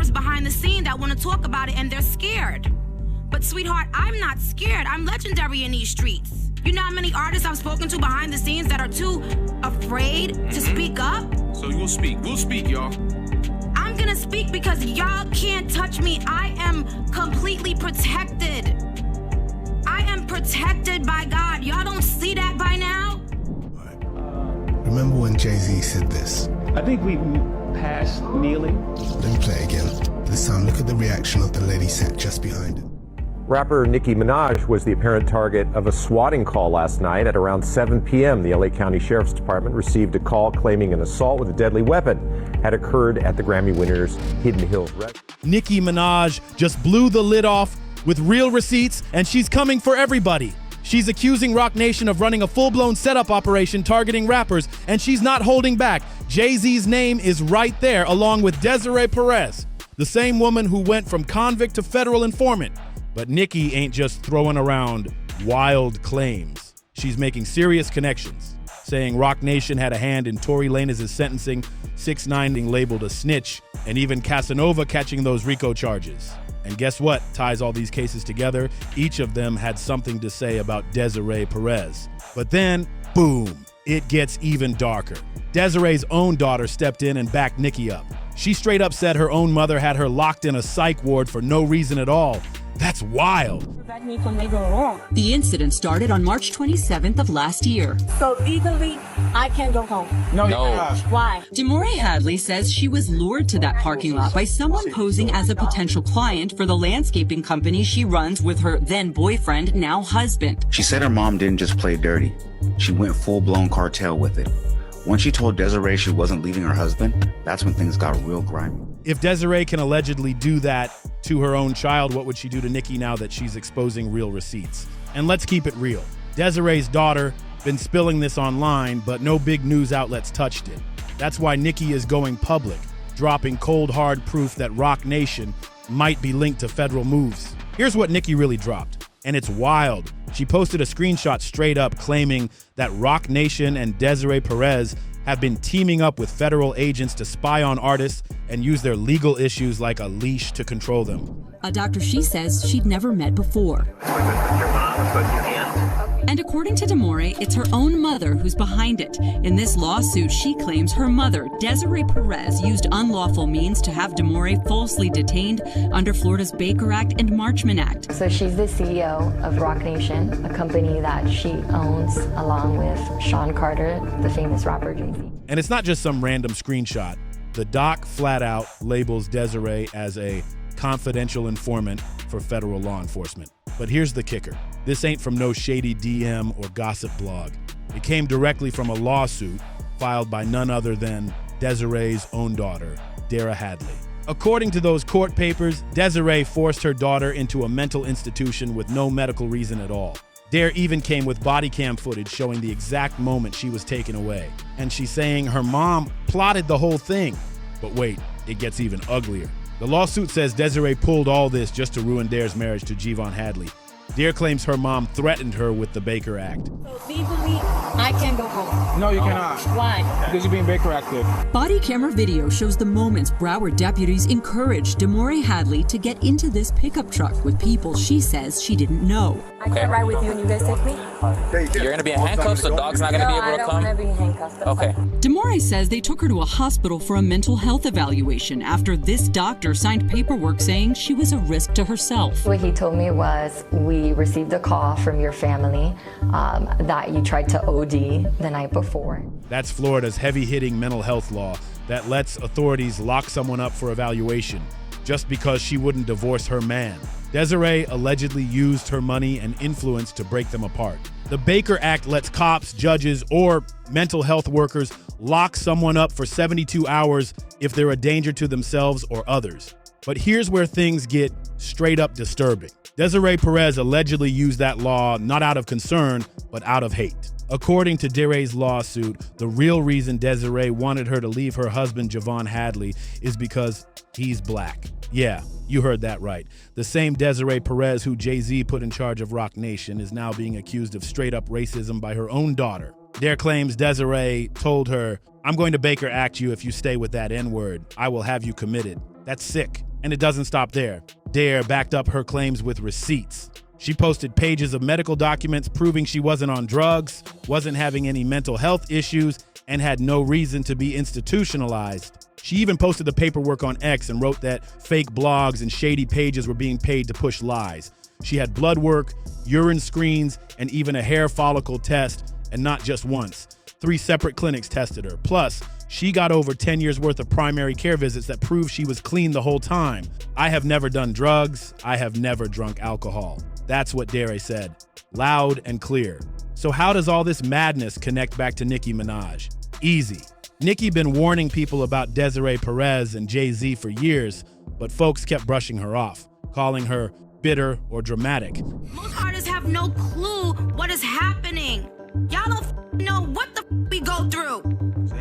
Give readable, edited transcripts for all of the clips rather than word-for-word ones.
rappers behind the scene that want to talk about it and they're scared. But sweetheart, I'm not scared. I'm legendary in these streets. You know how many artists I've spoken to behind the scenes that are too afraid to speak up? So you'll speak. We'll speak, y'all. I'm gonna speak because y'all can't touch me. I am completely protected. I am protected by God. Y'all don't see that by now? Remember when Jay-Z said this? I think we passed kneeling. Let me play it again. This time, look at the reaction of the lady sat just behind it. Rapper Nicki Minaj was the apparent target of a swatting call last night at around 7 p.m. The LA County Sheriff's Department received a call claiming an assault with a deadly weapon had occurred at the Grammy winners' Hidden Hills residence. Nicki Minaj just blew the lid off with real receipts, and she's coming for everybody. She's accusing Roc Nation of running a full-blown setup operation targeting rappers, and she's not holding back. Jay-Z's name is right there, along with Desiree Perez, the same woman who went from convict to federal informant. But Nicki ain't just throwing around wild claims. She's making serious connections, saying Roc Nation had a hand in Tory Lanez's sentencing, 6ix9ine being labeled a snitch, and even Casanova catching those RICO charges. And guess what ties all these cases together? Each of them had something to say about Desiree Perez. But then, boom, it gets even darker. Desiree's own daughter stepped in and backed Nicki up. She straight up said her own mother had her locked in a psych ward for no reason at all. That's wild. Prevent me from making wrong. The incident started on March 27th of last year. So legally, I can't go home. No. Why? Demore Hadley says she was lured to that parking lot by someone posing as a potential client for the landscaping company she runs with her then boyfriend, now husband. She said her mom didn't just play dirty. She went full-blown cartel with it. When she told Desiree she wasn't leaving her husband, that's when things got real grimy. If Desiree can allegedly do that to her own child, what would she do to Nicki now that she's exposing real receipts? And let's keep it real. Desiree's daughter been spilling this online, but no big news outlets touched it. That's why Nicki is going public, dropping cold hard proof that Roc Nation might be linked to federal moves. Here's what Nicki really dropped, and it's wild. She posted a screenshot straight up claiming that Roc Nation and Desiree Perez have been teaming up with federal agents to spy on artists and use their legal issues like a leash to control them. A doctor she says she'd never met before. And according to Demore, it's her own mother who's behind it. In this lawsuit, she claims her mother, Desiree Perez, used unlawful means to have Demore falsely detained under Florida's Baker Act and Marchman Act. So she's the CEO of Roc Nation, a company that she owns along with Sean Carter, the famous rapper Jay-Z. And it's not just some random screenshot. The doc flat out labels Desiree as a confidential informant for federal law enforcement. But here's the kicker. This ain't from no shady DM or gossip blog. It came directly from a lawsuit filed by none other than Desiree's own daughter, Dara Hadley. According to those court papers, Desiree forced her daughter into a mental institution with no medical reason at all. Dare even came with body cam footage showing the exact moment she was taken away. And she's saying her mom plotted the whole thing. But wait, it gets even uglier. The lawsuit says Desiree pulled all this just to ruin Dare's marriage to Javon Hadley. Dare claims her mom threatened her with the Baker Act. So legally, I can't go home. No, you cannot. Why? Because you're being Baker active. Body camera video shows the moments Broward deputies encouraged Demore Hadley to get into this pickup truck with people she says she didn't know. I can't ride with you and you guys take me? You're going to be in handcuffs, so dog's not going to be able to come? No, I don't want to be in handcuffs. Okay. Demore says they took her to a hospital for a mental health evaluation after this doctor signed paperwork saying she was a risk to herself. What he told me was, we received a call from your family that you tried to OD the night before. That's Florida's heavy-hitting mental health law that lets authorities lock someone up for evaluation just because she wouldn't divorce her man. Desiree allegedly used her money and influence to break them apart. The Baker Act lets cops, judges, or mental health workers lock someone up for 72 hours if they're a danger to themselves or others. But here's where things get straight up disturbing. Desiree Perez allegedly used that law not out of concern, but out of hate. According to Desiree's lawsuit, the real reason Desiree wanted her to leave her husband, Javon Hadley, is because he's black. Yeah, you heard that right. The same Desiree Perez who Jay-Z put in charge of Roc Nation is now being accused of straight-up racism by her own daughter. Dare claims Desiree told her, "I'm going to Baker Act you if you stay with that N-word. I will have you committed." That's sick. And it doesn't stop there. Dare backed up her claims with receipts. She posted pages of medical documents proving she wasn't on drugs, wasn't having any mental health issues, and had no reason to be institutionalized. She even posted the paperwork on X and wrote that fake blogs and shady pages were being paid to push lies. She had blood work, urine screens, and even a hair follicle test, and not just once. 3 separate clinics tested her. Plus, she got over 10 years worth of primary care visits that prove she was clean the whole time. I have never done drugs. I have never drunk alcohol. That's what Dare said, loud and clear. So how does all this madness connect back to Nicki Minaj? Easy. Nicki been warning people about Desiree Perez and Jay-Z for years, but folks kept brushing her off, calling her bitter or dramatic. Most artists have no clue what is happening. Y'all don't know what the we go through.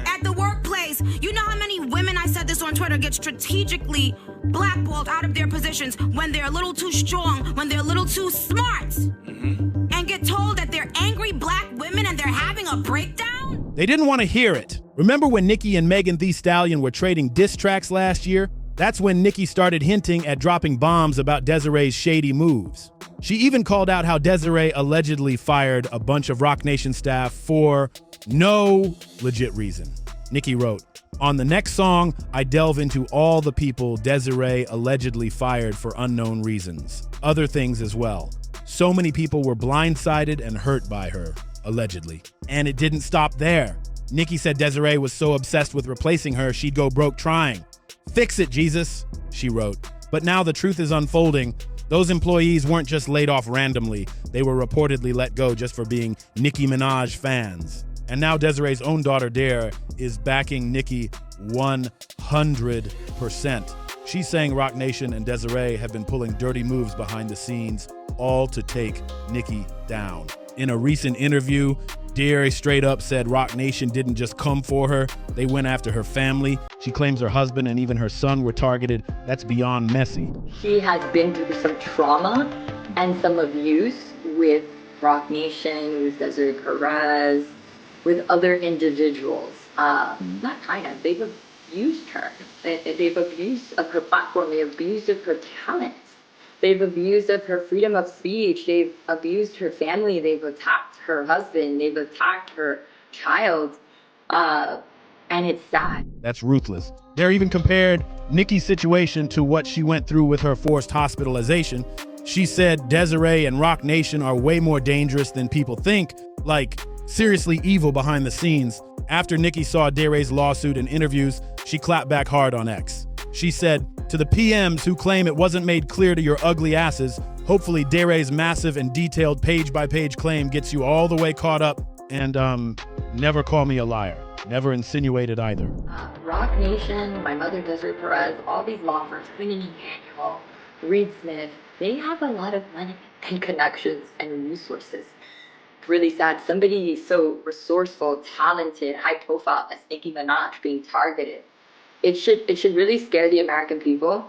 At the workplace, you know how many women, I said this on Twitter, get strategically blackballed out of their positions when they're a little too strong, when they're a little too smart, and get told that they're angry black women and they're having a breakdown? They didn't want to hear it. Remember when Nicki and Megan Thee Stallion were trading diss tracks last year? That's when Nicki started hinting at dropping bombs about Desiree's shady moves. She even called out how Desiree allegedly fired a bunch of Roc Nation staff for no legit reason. Nicki wrote, "On the next song, I delve into all the people Desiree allegedly fired for unknown reasons. Other things as well. So many people were blindsided and hurt by her, allegedly." And it didn't stop there. Nicki said Desiree was so obsessed with replacing her, she'd go broke trying. "Fix it, Jesus," she wrote. But now the truth is unfolding. Those employees weren't just laid off randomly. They were reportedly let go just for being Nicki Minaj fans. And now Desiree's own daughter, Dare, is backing Nicki 100%. She's saying Roc Nation and Desiree have been pulling dirty moves behind the scenes, all to take Nicki down. In a recent interview, Dare straight up said Roc Nation didn't just come for her, they went after her family. She claims her husband and even her son were targeted. That's beyond messy. She has been through some trauma and some abuse with Roc Nation, with Desiree Perez, with other individuals. They've abused her. They've abused of her platform. They've abused of her talent. They've abused of her freedom of speech. They've abused her family. They've attacked her husband. They've attacked her child. And it's sad. That's ruthless. Dare even compared Nicki's situation to what she went through with her forced hospitalization. She said Desiree and Roc Nation are way more dangerous than people think, like seriously evil behind the scenes. After Nicki saw Dare's lawsuit and interviews, she clapped back hard on X. She said, "To the PMs who claim it wasn't made clear to your ugly asses, hopefully Dare's massive and detailed page-by-page claim gets you all the way caught up, and never call me a liar. Never insinuated either." Roc Nation, my mother, Desiree Perez, all these law firms, Queen and Emanuel, Reed Smith, they have a lot of money and connections and resources. It's really sad. Somebody so resourceful, talented, high profile as Nicki Minaj being targeted. It should really scare the American people.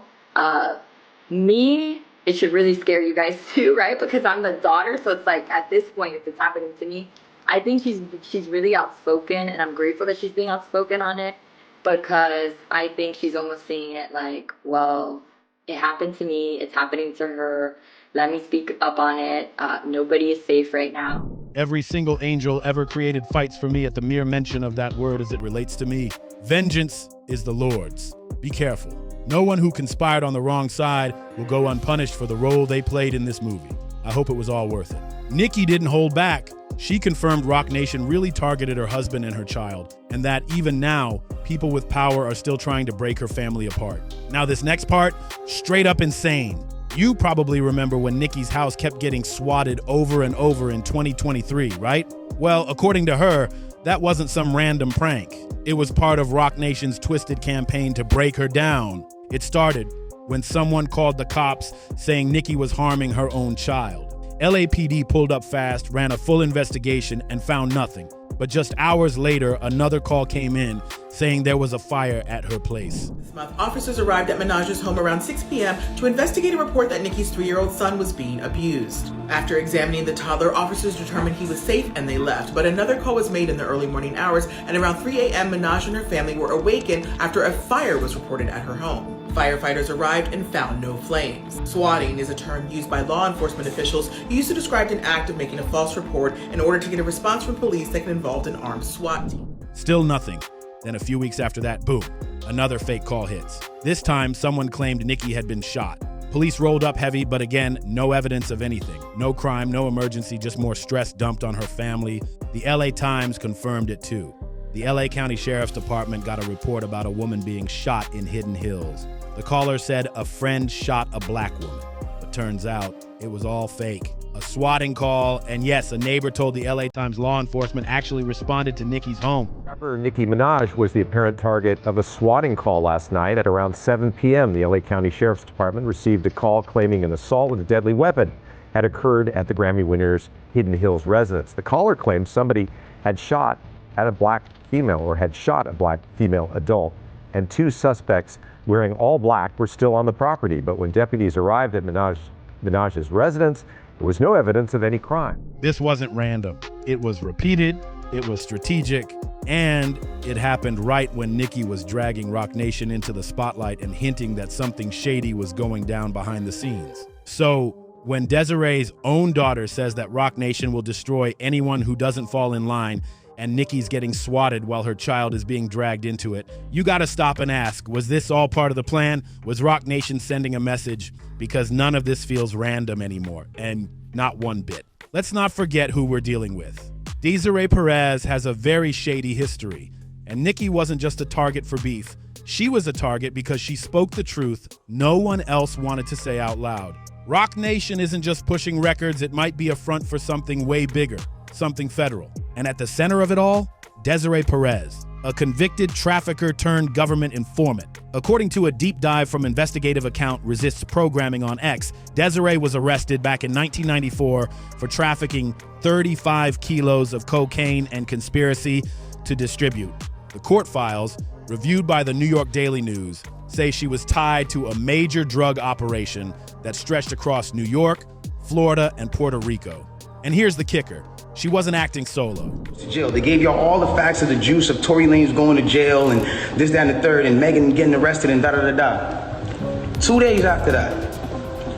It should really scare you guys too, right? Because I'm the daughter, so it's like at this point, if it's happening to me, I think she's really outspoken, and I'm grateful that she's being outspoken on it, because I think she's almost seeing it like, well, it happened to me, it's happening to her, let me speak up on it. Nobody is safe right now. Every single angel ever created fights for me at the mere mention of that word as it relates to me. Vengeance is the Lord's. Be careful. No one who conspired on the wrong side will go unpunished for the role they played in this movie. I hope it was all worth it. Nicki didn't hold back. She confirmed Roc Nation really targeted her husband and her child, and that even now, people with power are still trying to break her family apart. Now this next part, straight up insane. You probably remember when Nicki's house kept getting swatted over and over in 2023, right? Well, according to her, that wasn't some random prank. It was part of Roc Nation's twisted campaign to break her down. It started when someone called the cops saying Nicki was harming her own child. LAPD pulled up fast, ran a full investigation, and found nothing. But just hours later, another call came in saying there was a fire at her place. This month, officers arrived at Minaj's home around 6 p.m. to investigate a report that Nicki's 3-year-old son was being abused. After examining the toddler, officers determined he was safe and they left. But another call was made in the early morning hours, and around 3 a.m., Minaj and her family were awakened after a fire was reported at her home. Firefighters arrived and found no flames. Swatting is a term used by law enforcement officials used to describe an act of making a false report in order to get a response from police that can involve an armed SWAT team. Still nothing. Then a few weeks after that, boom, another fake call hits. This time, someone claimed Nicki had been shot. Police rolled up heavy, but again, no evidence of anything. No crime, no emergency, just more stress dumped on her family. The LA Times confirmed it too. The LA County Sheriff's Department got a report about a woman being shot in Hidden Hills. The caller said a friend shot a black woman, but turns out it was all fake. A swatting call, and yes, a neighbor told the LA Times law enforcement actually responded to Nicki's home. Rapper Nicki Minaj was the apparent target of a swatting call last night at around 7 p.m. The LA County Sheriff's Department received a call claiming an assault with a deadly weapon had occurred at the Grammy winner's Hidden Hills residence. The caller claimed somebody had shot at a black female or had shot a black female adult, and two suspects wearing all black were still on the property. But when deputies arrived at Minaj's residence, there was no evidence of any crime. This wasn't random. It was repeated, it was strategic, and it happened right when Nicki was dragging Roc Nation into the spotlight and hinting that something shady was going down behind the scenes. So when Desiree's own daughter says that Roc Nation will destroy anyone who doesn't fall in line, and Nicki's getting swatted while her child is being dragged into it, you gotta stop and ask, was this all part of the plan? Was Roc Nation sending a message? Because none of this feels random anymore, and not one bit. Let's not forget who we're dealing with. Desiree Perez has a very shady history, and Nicki wasn't just a target for beef. She was a target because she spoke the truth no one else wanted to say out loud. Roc Nation isn't just pushing records, it might be a front for something way bigger, something federal. And at the center of it all, Desiree Perez, a convicted trafficker turned government informant. According to a deep dive from investigative account Resists Programming on X, Desiree was arrested back in 1994 for trafficking 35 kilos of cocaine and conspiracy to distribute. The court files, reviewed by the New York Daily News, say she was tied to a major drug operation that stretched across New York, Florida, and Puerto Rico. And here's the kicker. She wasn't acting solo. Jail. They gave y'all all the facts of the juice of Tory Lanez going to jail and this, that, and the third, and Megan getting arrested and da-da-da-da. 2 days after that,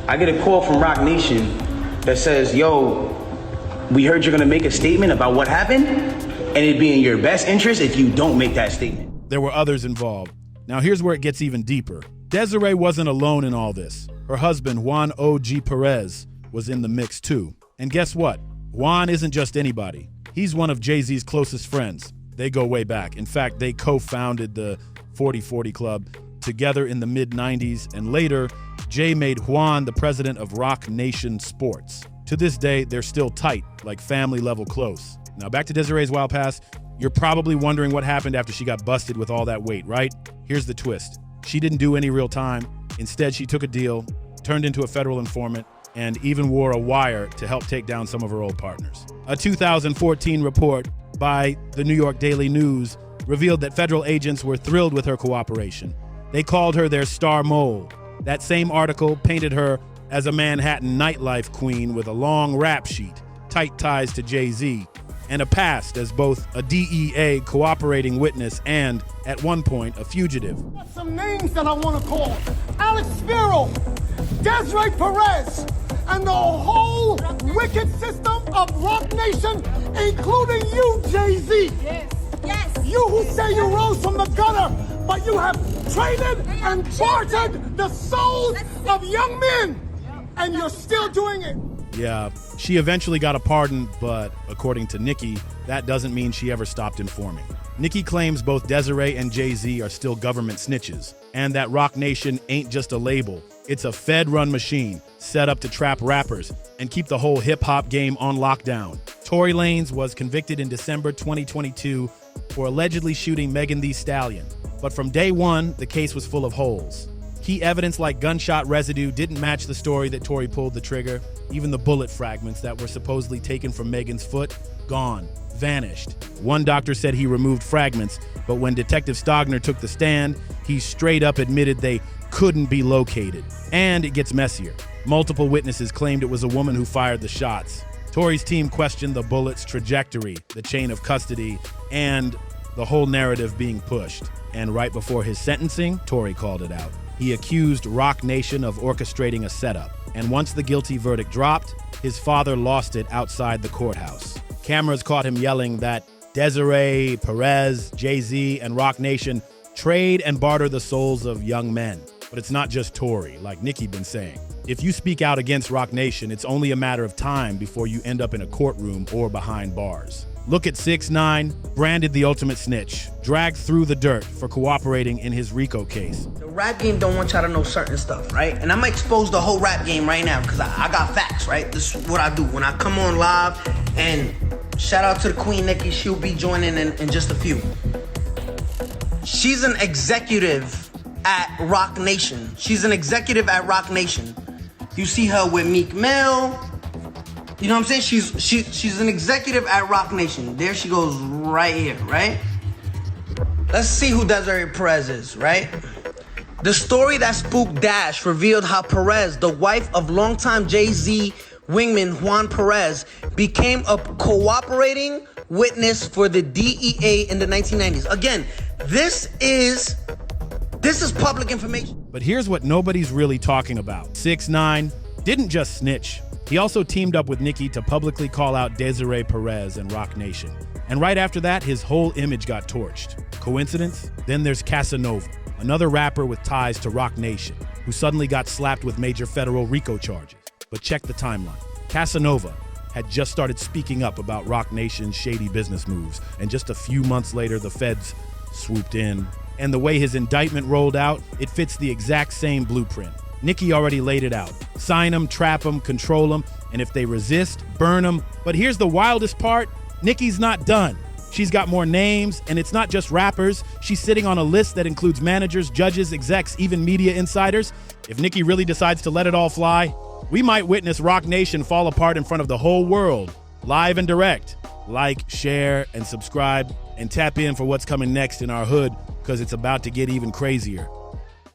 I get a call from Roc Nation that says, yo, we heard you're gonna make a statement about what happened, and it'd be in your best interest if you don't make that statement. There were others involved. Now here's where it gets even deeper. Desiree wasn't alone in all this. Her husband, Juan O.G. Perez, was in the mix too. And guess what? Juan isn't just anybody. He's one of Jay-Z's closest friends. They go way back. In fact, they co-founded the 40/40 Club together in the mid-90s, and later, Jay made Juan the president of Roc Nation Sports. To this day, they're still tight, like family-level close. Now back to Desiree's wild past. You're probably wondering what happened after she got busted with all that weight, right? Here's the twist. She didn't do any real time. Instead, she took a deal, turned into a federal informant, and even wore a wire to help take down some of her old partners. A 2014 report by the New York Daily News revealed that federal agents were thrilled with her cooperation. They called her their star mole. That same article painted her as a Manhattan nightlife queen with a long rap sheet, tight ties to Jay-Z, and a past as both a DEA cooperating witness and, at one point, a fugitive. Some names that I want to call: Alex Spiro, Desiree Perez, and the whole wicked system of Roc Nation, including you, Jay-Z. Yes. Yes. You who say you rose from the gutter, but you have traded and bartered the souls of young men, and you're still doing it. Yeah, she eventually got a pardon, but according to Nicki, that doesn't mean she ever stopped informing. Nicki claims both Desiree and Jay-Z are still government snitches, and that Roc Nation ain't just a label. It's a Fed-run machine set up to trap rappers and keep the whole hip-hop game on lockdown. Tory Lanez was convicted in December 2022 for allegedly shooting Megan Thee Stallion. But from day one, the case was full of holes. Key evidence like gunshot residue didn't match the story that Tory pulled the trigger. Even the bullet fragments that were supposedly taken from Megan's foot, gone, vanished. One doctor said he removed fragments, but when Detective Stogner took the stand, he straight up admitted they couldn't be located. And it gets messier. Multiple witnesses claimed it was a woman who fired the shots. Tory's team questioned the bullet's trajectory, the chain of custody, and the whole narrative being pushed. And right before his sentencing, Tory called it out. He accused Roc Nation of orchestrating a setup. And once the guilty verdict dropped, his father lost it outside the courthouse. Cameras caught him yelling that Desiree Perez, Jay-Z, and Roc Nation trade and barter the souls of young men. But it's not just Tory, like Nicki been saying. If you speak out against Roc Nation, it's only a matter of time before you end up in a courtroom or behind bars. Look at 6ix9ine, branded the ultimate snitch, dragged through the dirt for cooperating in his RICO case. The rap game don't want y'all to know certain stuff, right? And I'm gonna expose the whole rap game right now because I got facts, right? This is what I do when I come on live, and shout out to the Queen Nicki, she'll be joining in just a few. She's an executive at Roc Nation. She's an executive at Roc Nation. You see her with Meek Mill. You know what I'm saying? She's an executive at Roc Nation. There she goes right here, right? Let's see who Desiree Perez is, right? The story that spooked Dash revealed how Perez, the wife of longtime Jay-Z wingman Juan Perez, became a cooperating witness for the DEA in the 1990s. Again, this is public information. But here's what nobody's really talking about. 6ix9ine didn't just snitch. He also teamed up with Nicki to publicly call out Desiree Perez and Roc Nation. And right after that, his whole image got torched. Coincidence? Then there's Casanova, another rapper with ties to Roc Nation, who suddenly got slapped with major federal RICO charges. But check the timeline. Casanova had just started speaking up about Roc Nation's shady business moves, and just a few months later, the feds swooped in. And the way his indictment rolled out, it fits the exact same blueprint. Nicki already laid it out. Sign them, trap them, control them, and if they resist, burn them. But here's the wildest part. Nicki's not done. She's got more names, and it's not just rappers. She's sitting on a list that includes managers, judges, execs, even media insiders. If Nicki really decides to let it all fly, we might witness Roc Nation fall apart in front of the whole world, live and direct. Like, share, and subscribe, and tap in for what's coming next in our hood, because it's about to get even crazier.